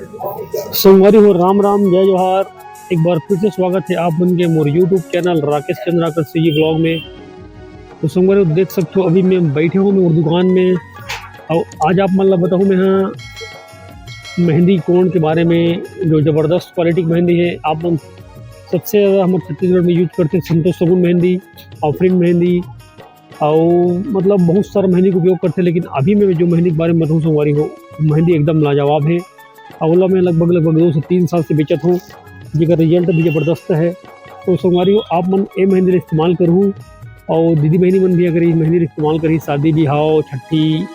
संगवारी हो राम राम जय जोहार। एक बार फिर से स्वागत है आप उनके मोर यूट्यूब चैनल राकेश चंद्राकर सी ब्लॉग में। तो संगवारी देख सकते हो अभी मैं बैठे हूँ मोर दुकान में और आज आप मतलब बताऊँ मैं हाँ मेहंदी कोण के बारे में। जो ज़बरदस्त क्वालिटी की मेहंदी है आप मन सबसे ज़्यादा हमारे छत्तीसगढ़ में यूज करते हैं संतोष सगुन मेहंदी, ऑफरिंग मेहंदी और मतलब बहुत सारा मेहंदी का उपयोग करते हैं। लेकिन अभी मैं जो मेहंदी के बारे में बताऊँ संगवारी हो मेहंदी एकदम लाजवाब है। अवला में लगभग 2 से 3 साल से बेचत हूँ जिसका रिजल्ट भी ज़बरदस्त है। तो संगवारी हो आप मन ए मेहंदी इस्तेमाल करूँ और दीदी बहनी मन भी अगर ये मेहंदी इस्तेमाल करी शादी बिहाव छठी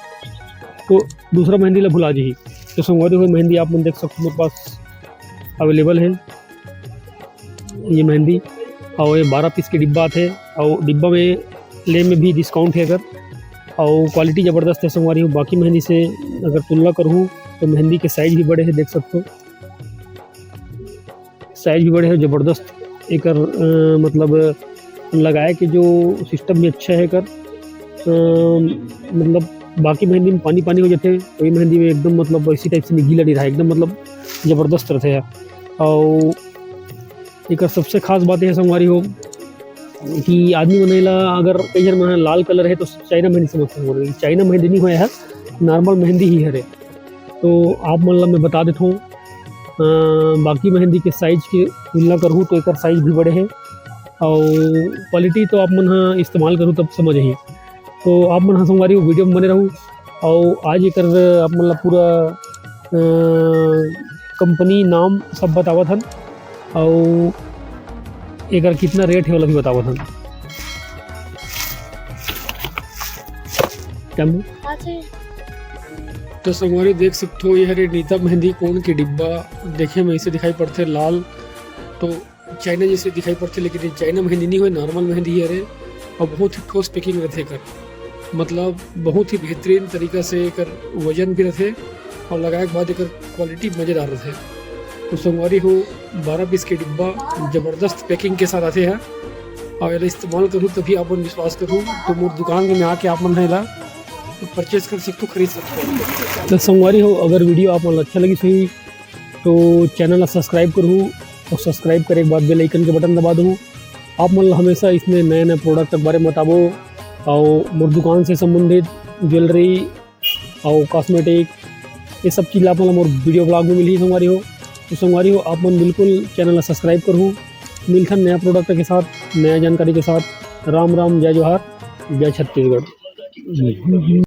तो दूसरा मेहंदी ला भुला जी। तो संगवारी हो मेहंदी आप मन देख सकते हो मेरे पास अवेलेबल है ये मेहंदी और ये 12 पीस के डिब्बा थे और डिब्बा में ले में भी डिस्काउंट है अगर। और क्वालिटी ज़बरदस्त है संगवारी हो बाकी मेहंदी से अगर तुलना करूँ तो मेहंदी के साइज भी बड़े हैं, देख सकते हो साइज भी बड़े हैं ज़बरदस्त एक मतलब लगाए कि जो सिस्टम भी अच्छा है कर मतलब बाकी मेहंदी में पानी पानी हो जाते हैं वही मेहंदी में एकदम मतलब इसी टाइप से गीला नहीं रहा एकदम मतलब ज़बरदस्त रहते हैं। और एक सबसे खास बात यह संगवारी हो कि आदमी बनेला अगर कई जन में लाल कलर है तो चाइना मेहंदी समझते हैं, चाइना मेहंदी नहीं हुआ है नॉर्मल मेहंदी ही है। तो आप मतलब मैं बता देता हूँ बाकी मेहंदी के साइज की तुलना करूँ तो एक साइज भी बड़े हैं और क्वालिटी तो आप मन हाँ इस्तेमाल करूँ तब समझ ही। तो आप मन हाँ संगवारी वीडियो में बने रहूँ और आज एक आप मतलब पूरा कंपनी नाम सब बतावत हन और एक कितना रेट है वाला भी बतावत हन। क्या तो संगवारी देख सकते हो ये हरे नीता मेहंदी कोण के डिब्बा देखे में ऐसे दिखाई पड़ते लाल तो चाइना जैसे दिखाई पड़ते लेकिन ये चाइना मेहंदी नहीं हुई नॉर्मल मेहंदी है और बहुत ही ठोस पैकिंग रहते कर मतलब बहुत ही बेहतरीन तरीका से एक वजन भी रहते और लगाए के बाद एक क्वालिटी मज़ेदार रहते। तो संगवारी हो 12 पीस के डिब्बा ज़बरदस्त पैकिंग के साथ आते हैं और ये इस्तेमाल करूँ तभी आप मन विश्वास करूँ तो मोर दुकान में आके आप मन है तो परचेज कर सकते हो खरीद सकते हो। तो संगवारी हो अगर वीडियो आप मन अच्छा लगी सही तो चैनल सब्सक्राइब करूँ और सब्सक्राइब करे के बाद बेल आइकन के बटन दबा दूँ। आप मन हमेशा इसमें नए नए प्रोडक्ट के बारे में बताबो और मोर दुकान से संबंधित ज्वेलरी और कॉस्मेटिक ये सब चीज़ आप मतलब मोर वीडियो ब्लॉग में मिली संगवारी हो। तो संगवारी हो आप मन बिल्कुल चैनल सब्सक्राइब करूँ मिलकर नया प्रोडक्ट के साथ नया जानकारी के साथ। राम राम जय जोहार जय छत्तीसगढ़।